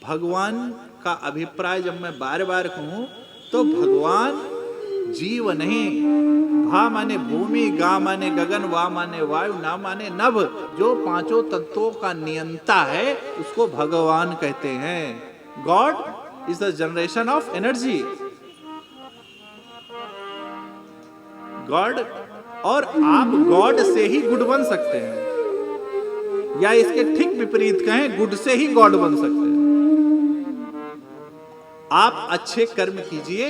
भगवान का अभिप्राय जब मैं बार बार कहूं तो भगवान जीव नहीं, भा माने भूमि, गा माने गगन, वा माने वायु, ना माने नभ, जो पांचों तत्वों का नियंता है उसको भगवान कहते हैं। God is the generation of energy. God, और आप गॉड से ही गुड बन सकते हैं, या इसके ठीक विपरीत कहें, गुड से ही गॉड बन सकते हैं। आप अच्छे कर्म कीजिए।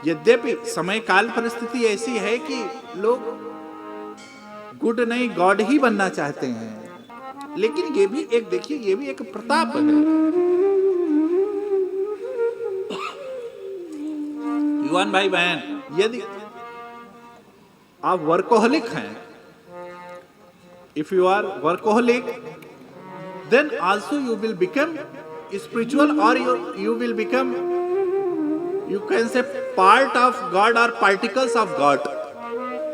यद्यपि समय काल परिस्थिति ऐसी है कि लोग गुड नहीं गॉड ही बनना चाहते हैं, लेकिन ये भी एक देखिए, ये भी एक प्रताप है। युवान भाई बहन, यदि आप वर्कोहलिक हैं, if you are workaholic, then also you will become spiritual, or you will become, you can say, part of God or particles of God.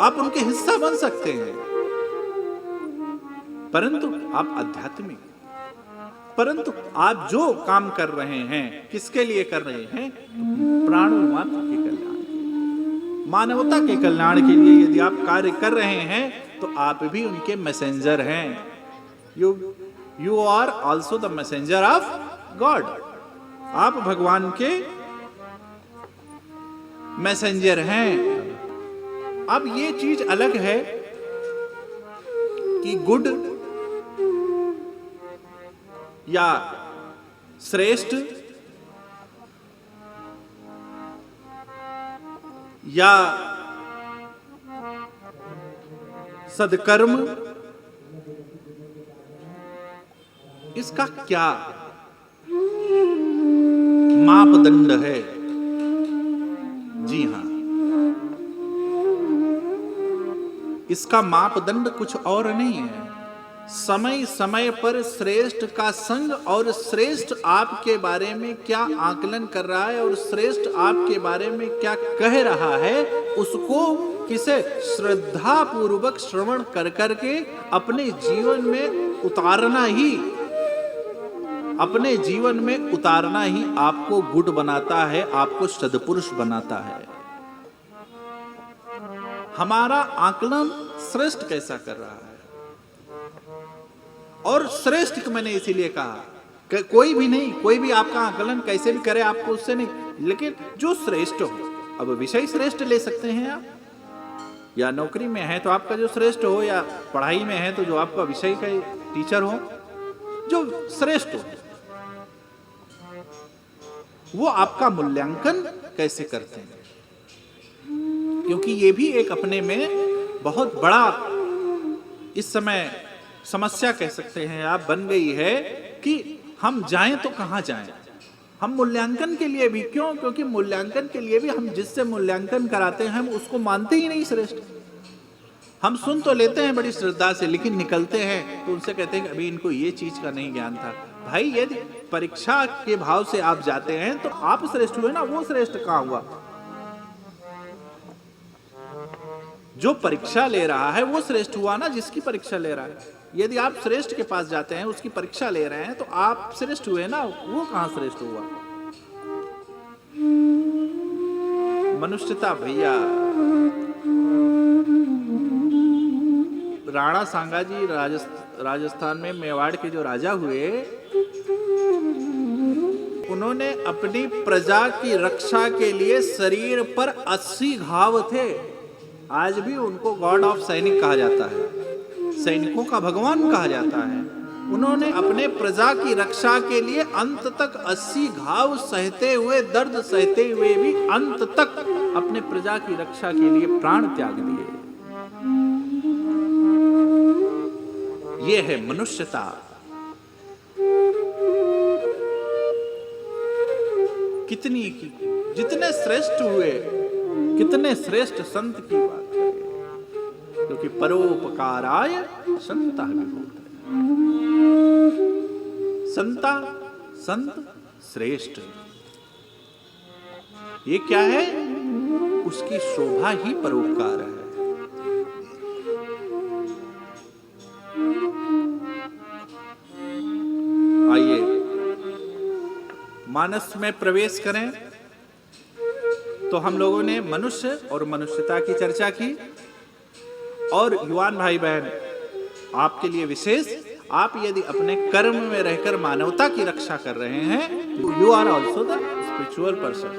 आप उनके हिस्सा बन सकते हैं, परंतु आप आध्यात्मिक, परंतु आप जो काम कर रहे हैं किसके लिए कर रहे हैं? प्राणों मात्र के कल्याण, मानवता के कल्याण के लिए यदि आप कार्य कर रहे हैं तो आप भी उनके मैसेंजर हैं। You are also the messenger of God. आप भगवान के मैसेंजर हैं। अब ये चीज अलग है कि गुड या श्रेष्ठ या सदकर्म, इसका क्या मापदंड है? जी हां, इसका मापदंड कुछ और नहीं है। समय समय पर श्रेष्ठ का संग, और श्रेष्ठ आपके बारे में क्या आकलन कर रहा है और श्रेष्ठ आपके बारे में क्या कह रहा है, उसको किसे श्रद्धा पूर्वक श्रवण कर करके अपने जीवन में उतारना ही, अपने जीवन में उतारना ही आपको गुड बनाता है, आपको सद्पुरुष बनाता है। हमारा आकलन श्रेष्ठ कैसा कर रहा है, और श्रेष्ठ को मैंने इसीलिए कहा, कोई भी नहीं, कोई भी आपका आकलन कैसे भी करे, आपको उससे नहीं, लेकिन जो श्रेष्ठ हो। अब विषय श्रेष्ठ ले सकते हैं आप, या नौकरी में है तो आपका जो श्रेष्ठ हो, या पढ़ाई में है तो जो आपका विषय का टीचर हो, जो श्रेष्ठ हो, वो आपका मूल्यांकन कैसे करते हैं। क्योंकि ये भी एक अपने में बहुत बड़ा इस समय समस्या कह सकते हैं आप, बन गई है कि हम जाएं तो कहां जाएं। हम मूल्यांकन के लिए भी क्यों? क्योंकि मूल्यांकन के लिए भी हम जिससे मूल्यांकन कराते हैं हम उसको मानते ही नहीं श्रेष्ठ। हम सुन तो लेते हैं बड़ी श्रद्धा से, लेकिन निकलते हैं तो उनसे कहते हैं कि अभी इनको ये चीज का नहीं ज्ञान था। भाई यदि परीक्षा के भाव से आप जाते हैं तो आप श्रेष्ठ हुए ना, वो श्रेष्ठ कहां हुआ? जो परीक्षा ले रहा है वो श्रेष्ठ हुआ ना, जिसकी परीक्षा ले रहा है। यदि आप श्रेष्ठ के पास जाते हैं, उसकी परीक्षा ले रहे हैं, तो आप श्रेष्ठ हुए ना, वो कहां श्रेष्ठ हुआ? मनुष्यता भैया। राणा सांगाजी राजस्थान में मेवाड़ के जो राजा हुए, उन्होंने अपनी प्रजा की रक्षा के लिए शरीर पर 80 घाव थे। आज भी उनको गॉड ऑफ सैनिक कहा जाता है, सैनिकों का भगवान कहा जाता है। उन्होंने अपने प्रजा की रक्षा के लिए अंत तक 80 घाव सहते हुए, दर्द सहते हुए भी अंत तक अपने प्रजा की रक्षा के लिए प्राण त्याग दिए। ये है मनुष्यता। कितनी की जितने श्रेष्ठ हुए, कितने श्रेष्ठ संत की बात है, क्योंकि परोपकाराय संता विभूत। संता, संत श्रेष्ठ। ये क्या है? उसकी शोभा ही परोपकार है। आइए मानस में प्रवेश करें तो हम लोगों ने मनुष्य और मनुष्यता की चर्चा की। और युवान भाई बहन, आपके लिए विशेष, आप यदि अपने कर्म में रहकर मानवता की रक्षा कर रहे हैं, you are also the spiritual person.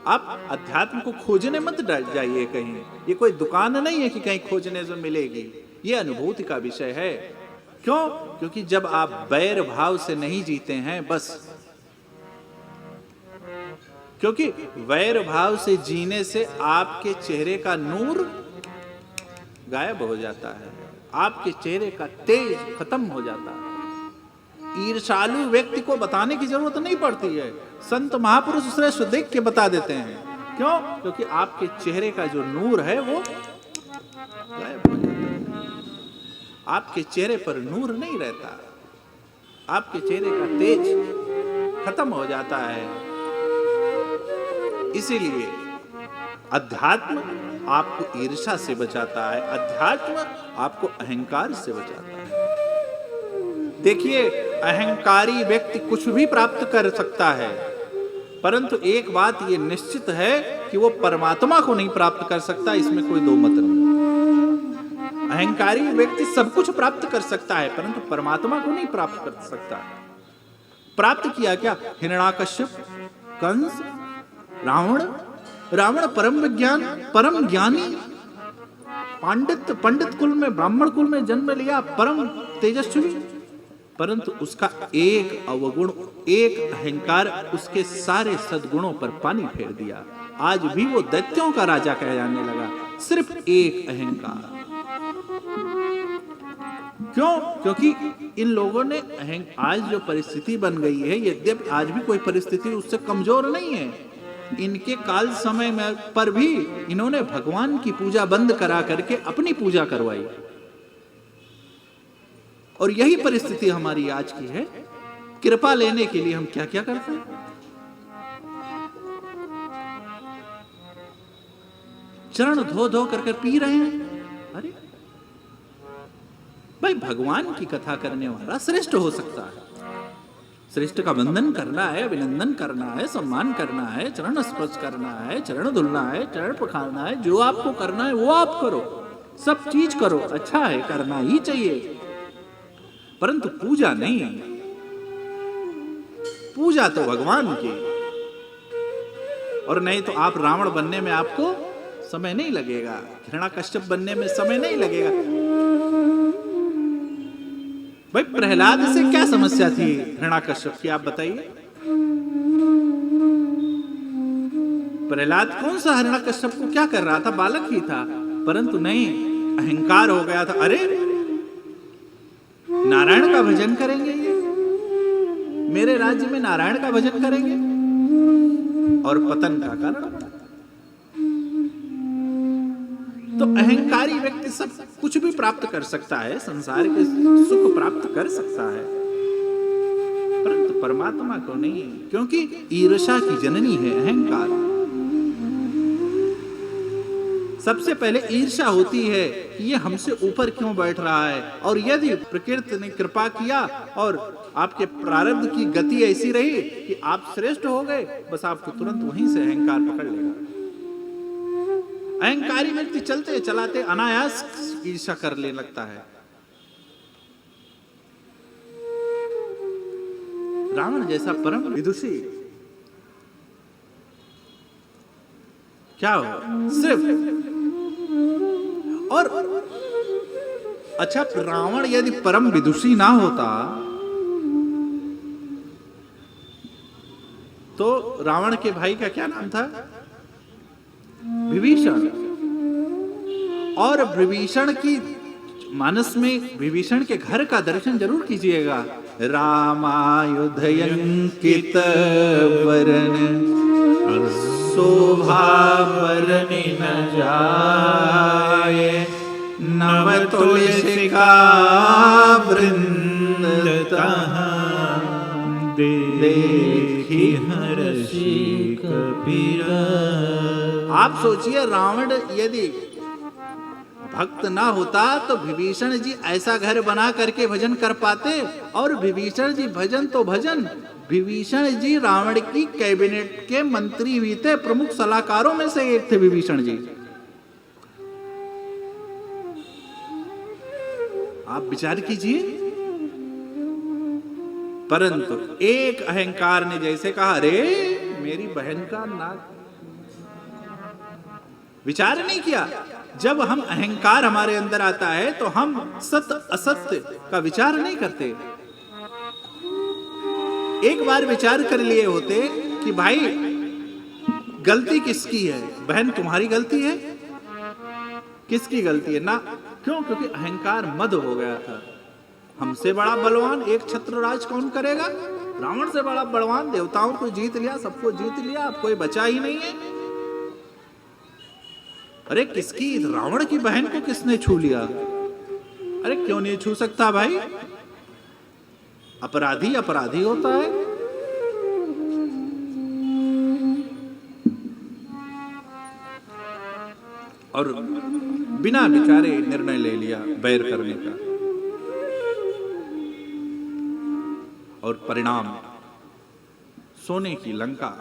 आप अध्यात्म को खोजने मत जाइए कहीं, ये कोई दुकान नहीं है कि कहीं खोजने से मिलेगी, ये अनुभूति का विषय है। क्यों? क्योंकि जब आप वैर भाव से नहीं जीते हैं, बस क्योंकि वैर भाव से जीने से आपके चेहरे का नूर गायब हो जाता है, आपके चेहरे का तेज खत्म हो जाता है। ईर्ष्यालु व्यक्ति को बताने की जरूरत नहीं पड़ती है, संत महापुरुष श्रेष्ठ देख के बता देते हैं। क्यों? क्योंकि आपके चेहरे का जो नूर है वो गायब हो जाता है, आपके चेहरे पर नूर नहीं रहता, आपके चेहरे का तेज खत्म हो जाता है। इसीलिए अध्यात्म आपको ईर्ष्या से बचाता है, अध्यात्म आपको अहंकार से बचाता है। देखिए, अहंकारी व्यक्ति कुछ भी प्राप्त कर सकता है, परंतु एक बात ये निश्चित है कि वो परमात्मा को नहीं प्राप्त कर सकता, इसमें कोई दो मत नहीं। अहंकारी व्यक्ति सब कुछ प्राप्त कर सकता है, परंतु परमात्मा को नहीं प्राप्त कर सकता। प्राप्त किया क्या? हिरण्याकश्यप, कंस, रावण परम विज्ञान, परम ज्ञानी, पंडित कुल में, ब्राह्मण कुल में जन्म लिया, परम तेजस्वी, परंतु उसका एक अवगुण, एक अहंकार उसके सारे सद्गुणों पर पानी फेर दिया। आज भी वो दैत्यों का राजा कह जाने लगा, सिर्फ एक अहंकार। क्यों? क्योंकि इन लोगों ने आज जो परिस्थिति बन गई है, यद्यपि आज भी कोई परिस्थिति उससे कमजोर नहीं है, इनके काल समय में पर भी इन्होंने भगवान की पूजा बंद करा करके अपनी पूजा करवाई। और यही परिस्थिति हमारी आज की है। कृपा लेने के लिए हम क्या क्या करते हैं? चरण धो धो कर पी रहे हैं। अरे भाई, भगवान की कथा करने वाला श्रेष्ठ हो सकता है, श्रेष्ठ का वंदन करना है, अभिनंदन करना है, सम्मान करना है, चरण स्पर्श करना है, चरण धुलना है, चरण पखारना है, जो आपको करना है वो आप करो, सब चीज करो, अच्छा है, करना ही चाहिए, परंतु पूजा नहीं। पूजा तो भगवान की, और नहीं तो आप रावण बनने में आपको समय नहीं लगेगा, हिरण्याकश्यप बनने में समय नहीं लगेगा। भाई, प्रहलाद से क्या समस्या थी हिरण्याकश्यप की, आप बताइए। प्रहलाद कौन सा हिरण्याकश्यप को क्या कर रहा था? बालक ही था, परंतु नहीं, अहंकार हो गया था। अरे, नारायण का भजन करेंगे ये, मेरे राज्य में नारायण का भजन करेंगे, और पतन का कारण बना। तो अहंकारी व्यक्ति सब कुछ भी प्राप्त कर सकता है, संसार के सुख प्राप्त कर सकता है, परंतु परमात्मा को नहीं, क्योंकि ईर्ष्या की जननी है अहंकार। सबसे पहले ईर्ष्या होती है कि ये हमसे ऊपर क्यों बैठ रहा है, और यदि प्रकृति ने कृपा किया और आपके प्रारब्ध की गति ऐसी रही कि आप श्रेष्ठ हो गए, बस आपको तुरंत वहीं से अहंकार पकड़ लेगा। अहंकारी व्यक्ति चलते चलाते अनायास ईर्ष्या कर लेने लगता है। रावण जैसा परम विदुषी क्या हो, सिर्फ, और अच्छा, रावण यदि परम विदुषी ना होता तो रावण के भाई का क्या नाम था? विभीषण। और विभीषण की मानस में विभीषण के घर का दर्शन जरूर कीजिएगा। रामायुधयंकित वरन शोभा बरनि न जाए, नव तुलसी का वृंद देखी हर्षि कबीर। आप सोचिए, रावण यदि भक्त ना होता तो विभीषण जी ऐसा घर बना करके भजन कर पाते। और विभीषण जी भजन तो भजन, विभीषण जी रावण की कैबिनेट के मंत्री भी थे, प्रमुख सलाहकारों में से एक थे विभीषण जी। आप विचार कीजिए। परंतु एक अहंकार ने जैसे कहा, अरे मेरी बहन का नाक, विचार नहीं किया। जब हम अहंकार हमारे अंदर आता है तो हम सत्य असत्य का विचार नहीं करते। एक बार विचार कर लिए होते कि भाई गलती किसकी है, बहन तुम्हारी गलती है, किसकी गलती है ना, क्यों? क्योंकि अहंकार मद हो गया था। हमसे बड़ा बलवान एक छत्रराज कौन करेगा? रावण से बड़ा बलवान देवताओं को जीत लिया, सबको जीत लिया, अब कोई बचा ही नहीं है। अरे किसकी, रावण की बहन को किसने छू लिया? अरे क्यों नहीं छू सकता भाई? अपराधी अपराधी होता है। और बिना विचारे निर्णय ले लिया बैर करने का, और परिणाम सोने की लंका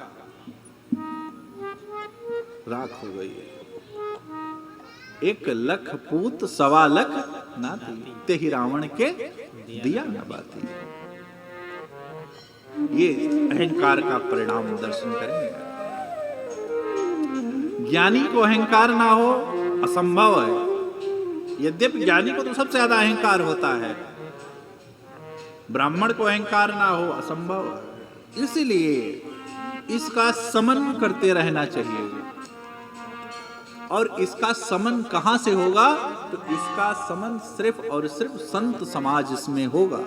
राख हो गई है। 1 लख पूत 1.25 लाख नाती, ते ही रावण के दिया न बाती। ये अहंकार का परिणाम दर्शन करेंगे। ज्ञानी को अहंकार ना हो असंभव है। यद्यपि ज्ञानी को तो सबसे ज्यादा अहंकार होता है, ब्राह्मण को अहंकार ना हो असंभव है। इसलिए इसका समन करते रहना चाहिए। और इसका समन कहां से होगा? तो इसका समन सिर्फ और सिर्फ संत समाज में होगा,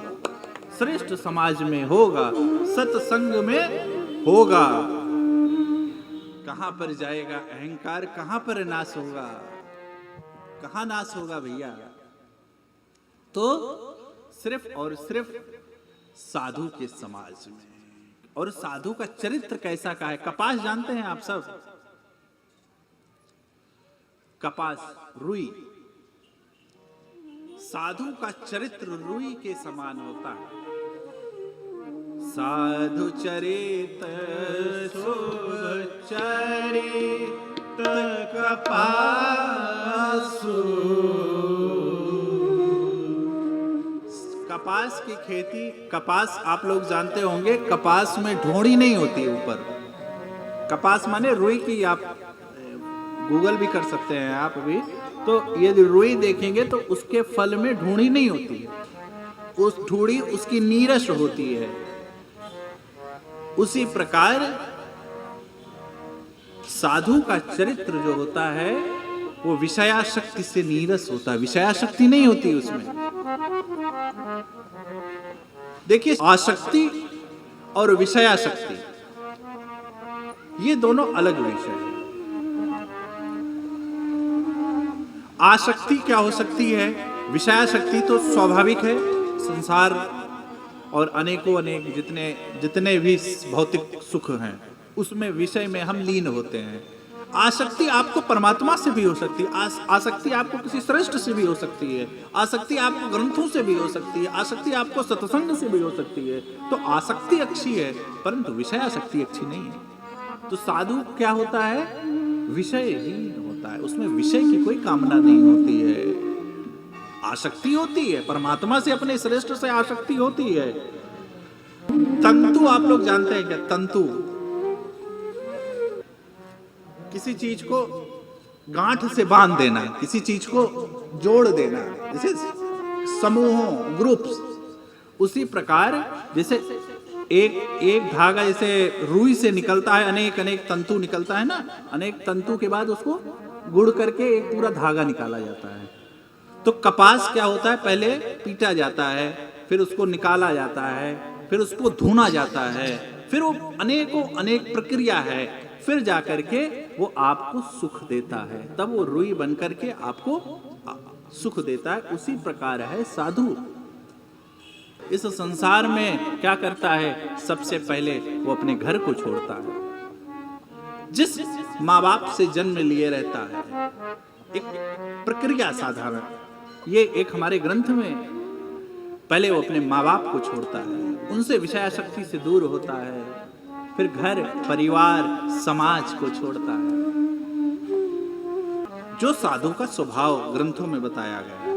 श्रेष्ठ समाज में होगा, सत्संग में होगा। कहां पर जाएगा अहंकार? कहां पर नाश होगा? कहां नाश होगा भैया? तो सिर्फ और सिर्फ साधु के समाज में। और साधु का चरित्र कैसा का है? कपास जानते हैं आप सब? कपास, रुई। साधु का चरित्र रुई के समान होता है। साधु चरित शुभ चरित कपासु। कपास की खेती, कपास आप लोग जानते होंगे, कपास में ढोंड़ी नहीं होती ऊपर। कपास माने रुई की, आप गूगल भी कर सकते हैं आप अभी, तो ये रुई देखेंगे तो उसके फल में ढूंढी नहीं होती, उस ढूंढी उसकी नीरस होती है। उसी प्रकार साधु का चरित्र जो होता है वो विषयाशक्ति से नीरस होता है, विषयाशक्ति नहीं होती उसमें। देखिए, आसक्ति और विषयाशक्ति ये दोनों अलग विषय हैं। आसक्ति क्या हो सकती है? विषयाशक्ति तो स्वाभाविक है, संसार और अनेकों अनेक जितने भी भौतिक सुख हैं उसमें विषय में हम लीन होते हैं। आसक्ति आपको परमात्मा से भी हो सकती है, आसक्ति आपको किसी श्रेष्ठ से भी हो सकती है, आसक्ति आपको ग्रंथों से भी हो सकती है, आसक्ति आपको सत्संग से भी हो सकती है। तो आसक्ति अच्छी है, परंतु विषयाशक्ति अच्छी नहीं है। तो साधु क्या होता है? विषयहीन होता है, उसमें विषय की कोई कामना नहीं होती है। आसक्ति होती है परमात्मा से, अपने श्रेष्ठ से आसक्ति होती है। तंतु आप लोग जानते हैं क्या? तंतु किसी चीज को गांठ से बांध देना, किसी चीज को जोड़ देना, जैसे समूहों, ग्रुप्स। उसी प्रकार जैसे एक धागा जैसे रुई से निकलता है, अनेक अनेक तंतु निकलता है ना, अनेक तंतु के बाद उसको गुड़ करके एक पूरा धागा निकाला जाता है। तो कपास क्या होता है? पहले पीटा जाता है, फिर उसको निकाला जाता है, फिर उसको धुना जाता है, फिर वो अनेकों अनेक प्रक्रिया है, फिर जाकर के वो आपको सुख देता है, तब वो रुई बन करके आपको सुख देता है। उसी प्रकार है साधु। इस संसार में क्या करता है? सबसे पहले वो अपने घर को छोड़ता है, जिस माँ बाप से जन्म लिए रहता है, एक प्रक्रिया साधारण, ये एक हमारे ग्रंथ में पहले वो अपने माँ बाप को छोड़ता है, उनसे विषयाशक्ति से दूर होता है, फिर घर परिवार समाज को छोड़ता है। जो साधु का स्वभाव ग्रंथों में बताया गया है,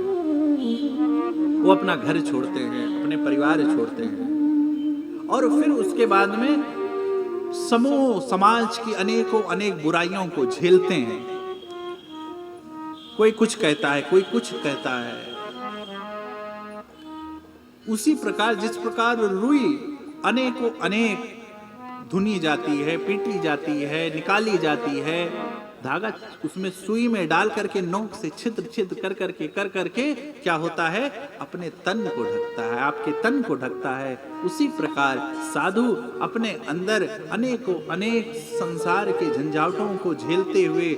वो अपना घर छोड़ते हैं, अपने परिवार छोड़ते हैं, और फिर उसके बाद में समूह समाज की अनेक बुराइयों को झेलते हैं। कोई कुछ कहता है, कोई कुछ कहता है। उसी प्रकार जिस प्रकार रुई अनेक धुनी जाती है, पीटी जाती है, निकाली जाती है, धागा उसमें सुई में डाल करके नोक से छिद्र कर करके क्या होता है, अपने तन को ढकता है, आपके तन को ढकता है। उसी प्रकार साधु अपने अंदर अनेक संसार के झंझाटों को झेलते हुए,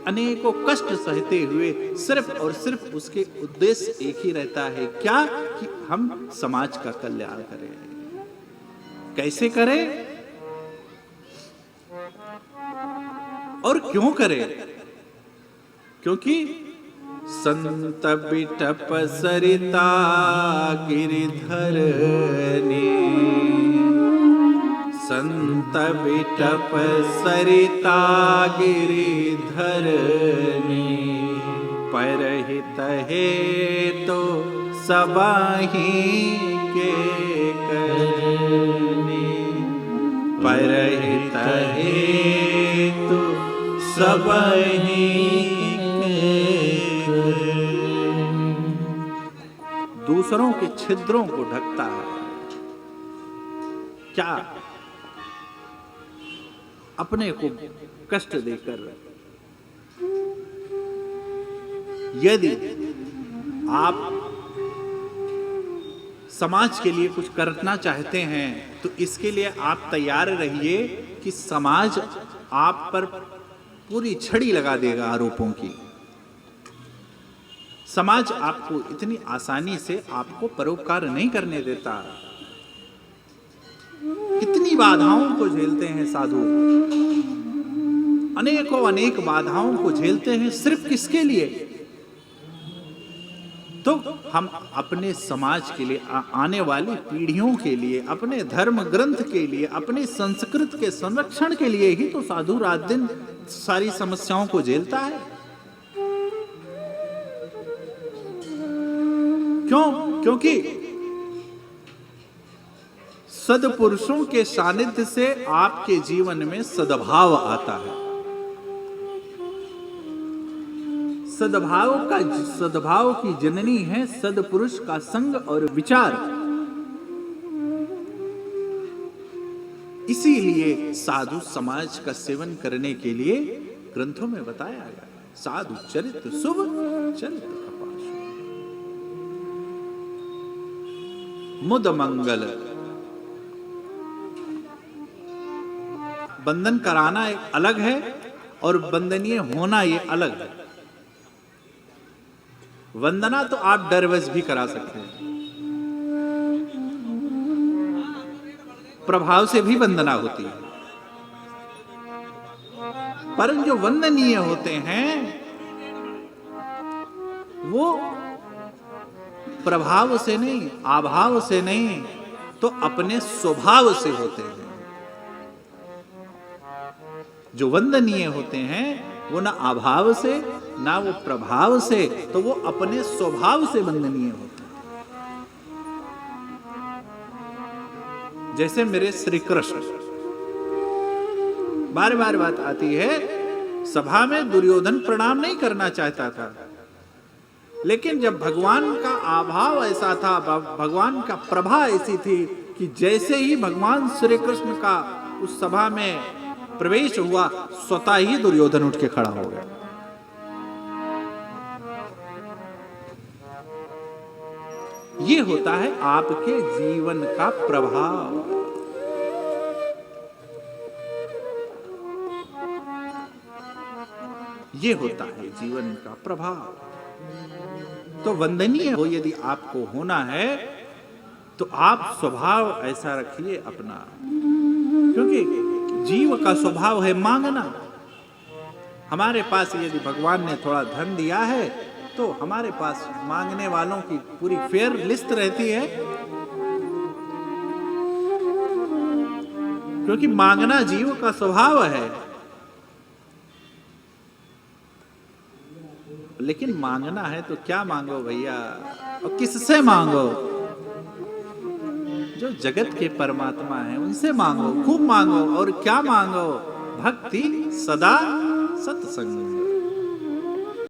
अनेकों कष्ट सहते हुए, सिर्फ और सिर्फ उसके उद्देश्य एक ही रहता है, क्या, कि हम समाज का कल्याण करें। कैसे करें और क्यों करें? क्योंकि संत बिटप सरिता गिरिधर ने, संत बिटप सरिता गिरिधर ने, परहित है तो सबहि के करने, परहित है तो सबहि के करने। दूसरों के छिद्रों को ढकता है, क्या, अपने को कष्ट देकर। यदि आप समाज के लिए कुछ करना चाहते हैं तो इसके लिए आप तैयार रहिए कि समाज आप पर पूरी छड़ी लगा देगा आरोपों की। समाज आपको इतनी आसानी से आपको परोपकार नहीं करने देता। कितनी बाधाओं को झेलते हैं साधु, अनेक बाधाओं को झेलते हैं, सिर्फ किसके लिए? तो हम अपने समाज के लिए, आने वाली पीढ़ियों के लिए, अपने धर्म ग्रंथ के लिए, अपने संस्कृत के संरक्षण के लिए ही तो साधु रात दिन सारी समस्याओं को झेलता है। क्यों? क्योंकि सद्पुरुषों के सानिध्य से आपके जीवन में सद्भाव आता है। सद्भाव की जननी है सद्पुरुष का संग और विचार। इसीलिए साधु समाज का सेवन करने के लिए ग्रंथों में बताया गया, साधु चरित्र शुभ चरित्र कपाश मुद मंगल। बंधन कराना एक अलग है और बंदनीय होना ये अलग है। वंदना तो आप डरवश भी करा सकते हैं, प्रभाव से भी वंदना होती है, पर जो वंदनीय होते हैं वो प्रभाव से नहीं, अभाव से नहीं, तो अपने स्वभाव से होते हैं। जो वंदनीय होते हैं वो ना अभाव से ना वो प्रभाव से, तो वो अपने स्वभाव से वंदनीय होते हैं। जैसे मेरे श्री कृष्ण, बार बार बात आती है, सभा में दुर्योधन प्रणाम नहीं करना चाहता था, लेकिन जब भगवान का अभाव ऐसा था, भगवान का प्रभा ऐसी थी कि जैसे ही भगवान श्री कृष्ण का उस सभा में प्रवेश हुआ, स्वतः ही दुर्योधन उठ के खड़ा हो गया। ये होता है आपके जीवन का प्रभाव। ये होता है जीवन का प्रभाव। तो वंदनीय हो यदि आपको होना है तो आप स्वभाव ऐसा रखिए अपना, क्योंकि जीव का स्वभाव है मांगना। हमारे पास यदि भगवान ने थोड़ा धन दिया है तो हमारे पास मांगने वालों की पूरी फेयर लिस्ट रहती है, क्योंकि मांगना जीव का स्वभाव है। लेकिन मांगना है तो क्या मांगो भैया, और किससे मांगो? जो जगत के परमात्मा है उनसे मांगो, खूब मांगो। और क्या मांगो? भक्ति सदा सत्संग।